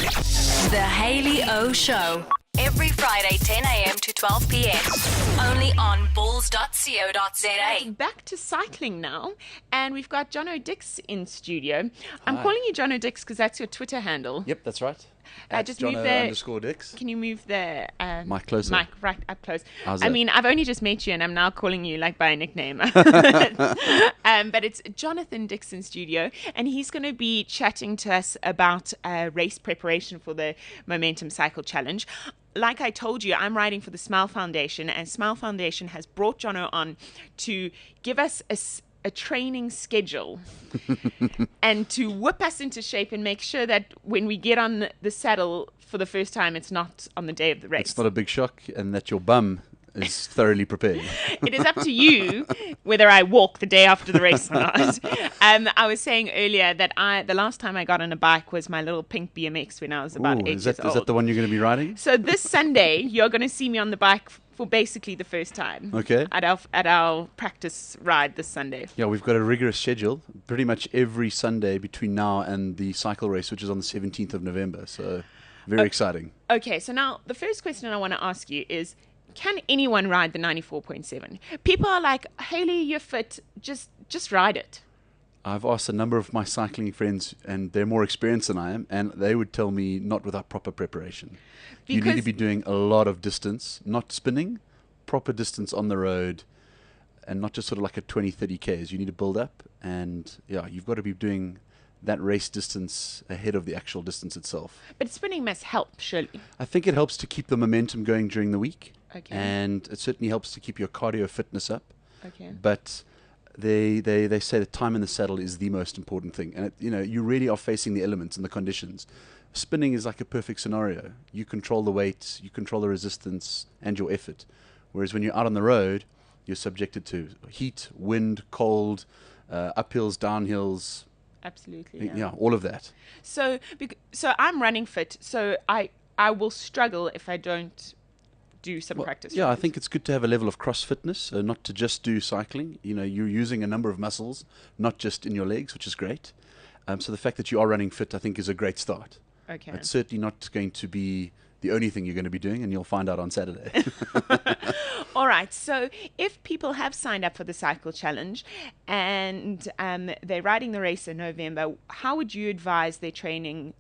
The Haley O Show. Every Friday, 10 a.m. to 12 p.m. Only on bulls.co.za. Back to cycling now, and we've got Jono Dix in studio. I'm calling you Jono Dix because that's your Twitter handle. Yep, that's right. Just move the Dix. Can you move the Mic closer. Mic right up close. How's I that? mean, I've only just met you, and I'm now calling you like by a nickname. But it's Jonathan Dix in studio, and he's going to be chatting to us about race preparation for the Momentum Cycle Challenge. Like I told you, I'm writing for the Smile Foundation, and Smile Foundation has brought Jono on to give us a training schedule and to whip us into shape and make sure that when we get on the saddle for the first time, it's not on the day of the race. It's not a big shock, and that your bum is thoroughly prepared. It is up to you whether I walk the day after the race or not. I was saying earlier that the last time I got on a bike was my little pink BMX when I was about 8 years old. Is that the one you're going to be riding? So this Sunday, you're going to see me on the bike for basically the first time. Okay. At our practice ride this Sunday. Yeah, we've got a rigorous schedule. Pretty much every Sunday between now and the cycle race, which is on the 17th of November. So very exciting. Okay, so now the first question I want to ask you is, can anyone ride the 94.7? People are like, Haley, you're fit, just ride it. I've asked a number of my cycling friends, and they're more experienced than I am, and they would tell me not without proper preparation. You need to be doing a lot of distance, not spinning, proper distance on the road, and not just sort of like a 20, 30 Ks. You need to build up, and yeah, you've got to be doing that race distance ahead of the actual distance itself. But spinning must help, surely. I think it helps to keep the momentum going during the week. Okay. And it certainly helps to keep your cardio fitness up. Okay. But they say that time in the saddle is the most important thing. And, you really are facing the elements and the conditions. Spinning is like a perfect scenario. You control the weight, you control the resistance and your effort. Whereas when you're out on the road, you're subjected to heat, wind, cold, uphills, downhills. Absolutely. Yeah, all of that. So I'm running fit, so I will struggle if I don't do some practice. Yeah, I think it's good to have a level of cross fitness, not to just do cycling. You're using a number of muscles, not just in your legs, which is great. So the fact that you are running fit, I think, is a great start. Okay. It's certainly not going to be the only thing you're going to be doing, and you'll find out on Saturday. All right. So if people have signed up for the Cycle Challenge and they're riding the race in November, how would you advise their training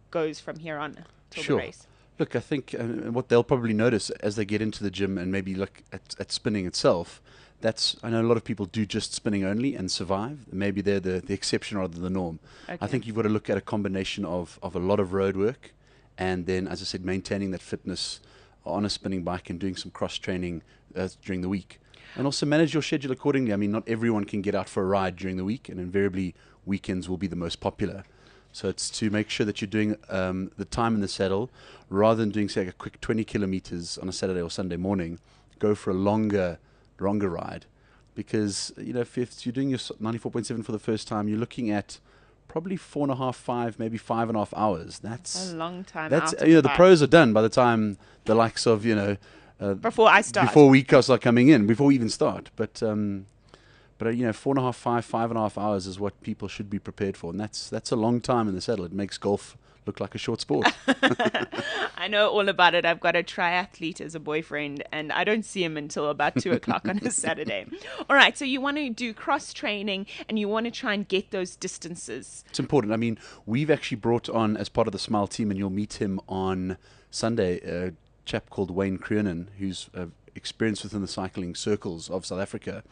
goes from here on till the race? Look, I think what they'll probably notice as they get into the gym and maybe look at spinning itself, I know a lot of people do just spinning only and survive. Maybe they're the exception rather than the norm. Okay. I think you've got to look at a combination of a lot of road work and then, as I said, maintaining that fitness on a spinning bike and doing some cross training during the week. And also manage your schedule accordingly. I mean, not everyone can get out for a ride during the week, and invariably weekends will be the most popular. So it's to make sure that you're doing the time in the saddle rather than doing, say, like a quick 20 kilometers on a Saturday or Sunday morning. Go for a longer ride, because if you're doing your 94.7 for the first time, you're looking at probably 4.5, 5, maybe 5.5 hours. That's a long time. That's the pros are done by the time the likes of before I start, before we start coming in, before we even start. But 4.5, 5.5 hours is what people should be prepared for, and that's a long time in the saddle. It makes golf look like a short sport. I know all about it. I've got a triathlete as a boyfriend, and I don't see him until about 2 o'clock on a Saturday. All right, so you want to do cross training, and you want to try and get those distances. It's important. I mean, we've actually brought on, as part of the Smile team, and you'll meet him on Sunday, a chap called Wayne Croonan, who's experienced within the cycling circles of South Africa.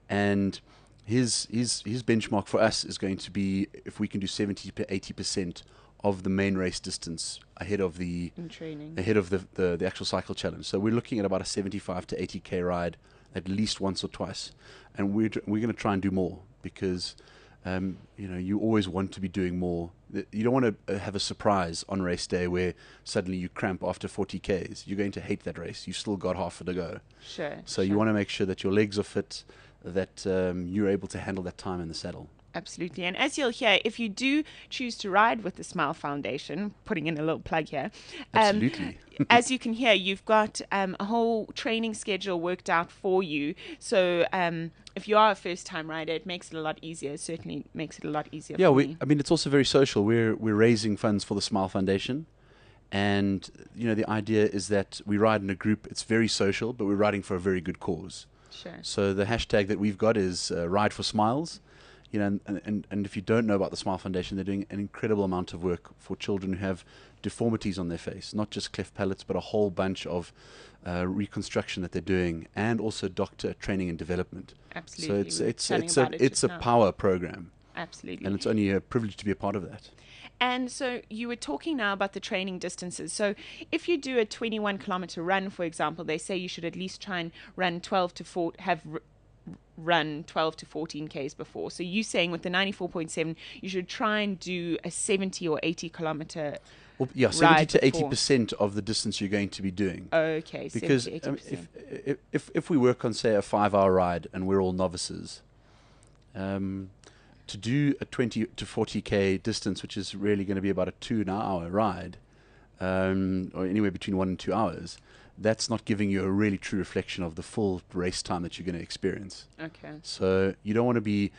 And his benchmark for us is going to be if we can do 70 to 80% of the main race distance ahead of the actual cycle challenge. So we're looking at about a 75 to 80k ride at least once or twice, and we're going to try and do more, because you always want to be doing more. You don't want to have a surprise on race day where suddenly you cramp after 40 Ks. You're going to hate that race. You still got half to go. Sure. So you want to make sure that your legs are fit, that you're able to handle that time in the saddle. Absolutely. And as you'll hear, if you do choose to ride with the Smile Foundation, putting in a little plug here. Absolutely. As you can hear, you've got a whole training schedule worked out for you. So if you are a first-time rider, it makes it a lot easier. It certainly makes it a lot easier for me. I mean, it's also very social. We're raising funds for the Smile Foundation. And, the idea is that we ride in a group. It's very social, but we're riding for a very good cause. Sure. So the hashtag that we've got is Ride for Smiles. And if you don't know about the Smile Foundation, they're doing an incredible amount of work for children who have deformities on their face, not just cleft palates, but a whole bunch of reconstruction that they're doing, and also doctor training and development. Absolutely. So We're it's a now. power program, Absolutely. and it's only a privilege to be a part of that. And so you were talking now about the training distances. So if you do a 21-kilometer run, for example, they say you should at least try and run 12 to 14 Ks before. So you're saying with the 94.7, you should try and do a 70 or 80 kilometer. Well, yeah, 70 to before. 80% of the distance you're going to be doing. Okay, Because 70 to 80%. if we work on, say, a 5-hour ride and we're all novices, to do a 20 to 40k distance, which is really going to be about a 2-hour ride, or anywhere between 1 and 2 hours, that's not giving you a really true reflection of the full race time that you're going to experience. Okay. So you don't want to be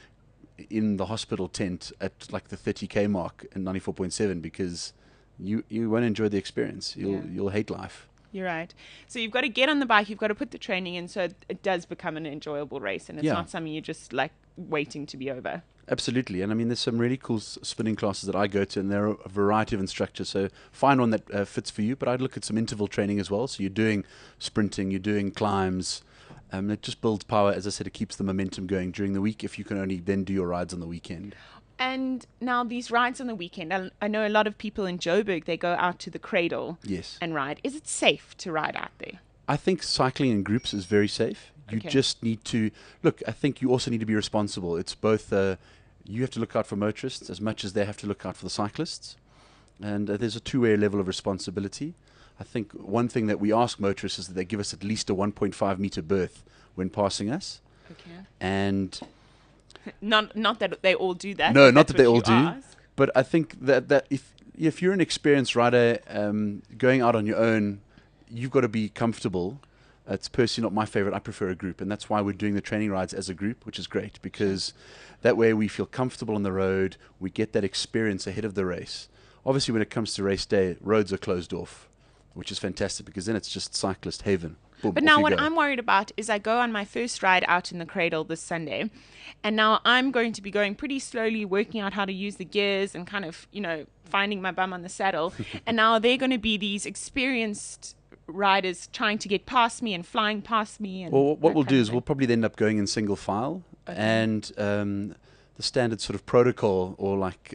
in the hospital tent at like the 30k mark in 94.7, because you won't enjoy the experience. You'll hate life. You're right. So you've got to get on the bike, you've got to put the training in, so it does become an enjoyable race, and it's not something you're just like waiting to be over. Absolutely. And I mean, there's some really cool spinning classes that I go to, and there are a variety of instructors. So find one that fits for you. But I'd look at some interval training as well. So you're doing sprinting, you're doing climbs. It just builds power. As I said, it keeps the momentum going during the week, if you can only then do your rides on the weekend. And now these rides on the weekend, I know a lot of people in Joburg, they go out to the cradle Yes. and ride. Is it safe to ride out there? I think cycling in groups is very safe. You Okay. just need to look. I think you also need to be responsible. It's both. You have to look out for motorists as much as they have to look out for the cyclists, and there's a two-way level of responsibility. I think one thing that we ask motorists is that they give us at least a 1.5 meter berth when passing us, Okay. and Not that they all do that. no, but not that's that they all what you do. ask. But I think that if you're an experienced rider going out on your own, you've got to be comfortable. It's personally not my favorite. I prefer a group, and that's why we're doing the training rides as a group, which is great, because that way we feel comfortable on the road. We get that experience ahead of the race. Obviously, when it comes to race day, roads are closed off, which is fantastic, because then it's just cyclist haven. Boom, But off now you what go. I'm worried about is I go on my first ride out in the cradle this Sunday, and now I'm going to be going pretty slowly, working out how to use the gears and kind of, finding my bum on the saddle. And now they're going to be these experienced riders trying to get past me and flying past me. And Well, what that we'll kind do of is thing. we'll probably end up going in single file, and the standard sort of protocol, or like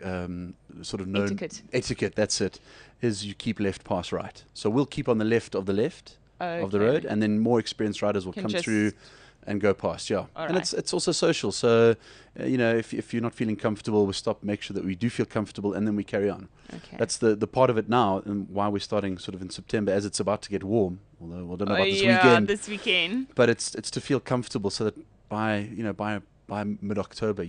sort of known Etiquette. That's it. Is you keep left, pass right. So we'll keep on the left of the Okay. road, and then more experienced riders will Can come just- through and go past. Yeah, All and right. it's also social. So if you're not feeling comfortable, we stop, make sure that we do feel comfortable, and then we carry on. Okay. That's the part of it now, and why we're starting sort of in September, as it's about to get warm. Although we don't know about this weekend. this weekend. But it's to feel comfortable, so that by mid-October,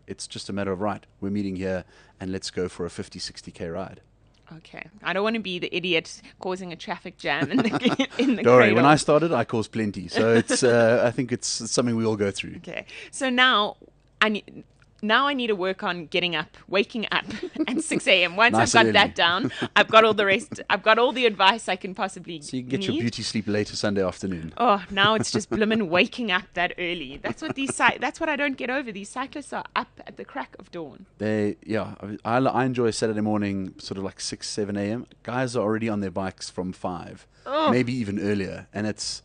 it's just a matter of, right, we're meeting here, and let's go for a 50, 60k ride. Okay. I don't want to be the idiot causing a traffic jam in the in the Don't worry, cradle. when I started, I caused plenty. So it's I think it's something we all go through. Okay. So now I need to work on waking up at 6 a.m. Once Nice I've got and that early. down, I've got all the rest. I've got all the advice I can possibly So you can get need. your beauty sleep later Sunday afternoon. Oh, now it's just bloomin' waking up that early. That's what that's what I don't get over. These cyclists are up at the crack of dawn. I enjoy Saturday morning, sort of like 6, 7 a.m. Guys are already on their bikes from 5, Oh. maybe even earlier, and that's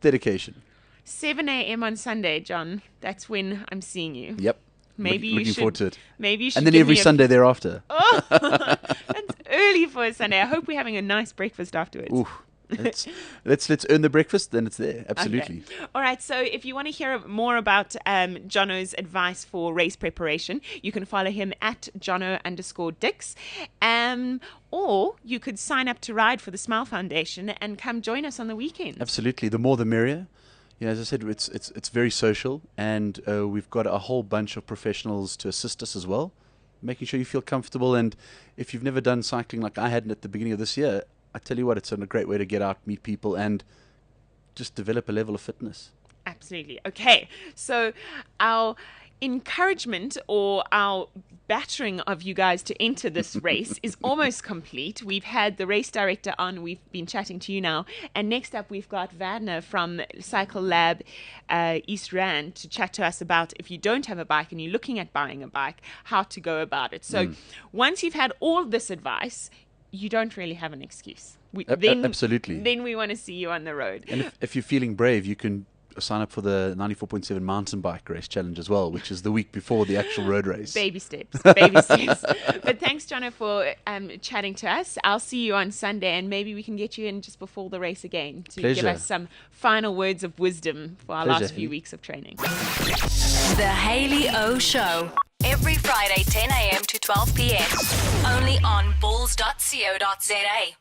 dedication. 7 a.m. on Sunday, John. That's when I'm seeing you. Yep. Maybe you looking should. forward to it. Maybe you should. And then give every me a- Sunday thereafter. That's early for a Sunday. I hope we're having a nice breakfast afterwards. Ooh, let's earn the breakfast, then it's there. Absolutely. Okay. All right. So if you want to hear more about Jono's advice for race preparation, you can follow him at Jono_Dix. Or you could sign up to ride for the Smile Foundation and come join us on the weekend. Absolutely. The more the merrier. As I said, it's very social, and we've got a whole bunch of professionals to assist us as well, making sure you feel comfortable. And if you've never done cycling like I hadn't at the beginning of this year, I tell you what, it's a great way to get out, meet people, and just develop a level of fitness. Absolutely. Okay. So our encouragement or our battering of you guys to enter this race is almost complete. We've had the race director on. We've been chatting to you now. And next up, we've got Wagner from Cycle Lab East Rand to chat to us about if you don't have a bike and you're looking at buying a bike, how to go about it. So once you've had all this advice, you don't really have an excuse. Absolutely. Then we want to see you on the road. And if you're feeling brave, you can sign up for the 94.7 mountain bike race challenge as well, which is the week before the actual road race. Baby steps. But thanks, Jono, for chatting to us. I'll see you on Sunday, and maybe we can get you in just before the race again to give us some final words of wisdom for our last few weeks of training. The Haley O Show. Every Friday, 10 a.m. to 12 p.m. Only on bulls.co.za.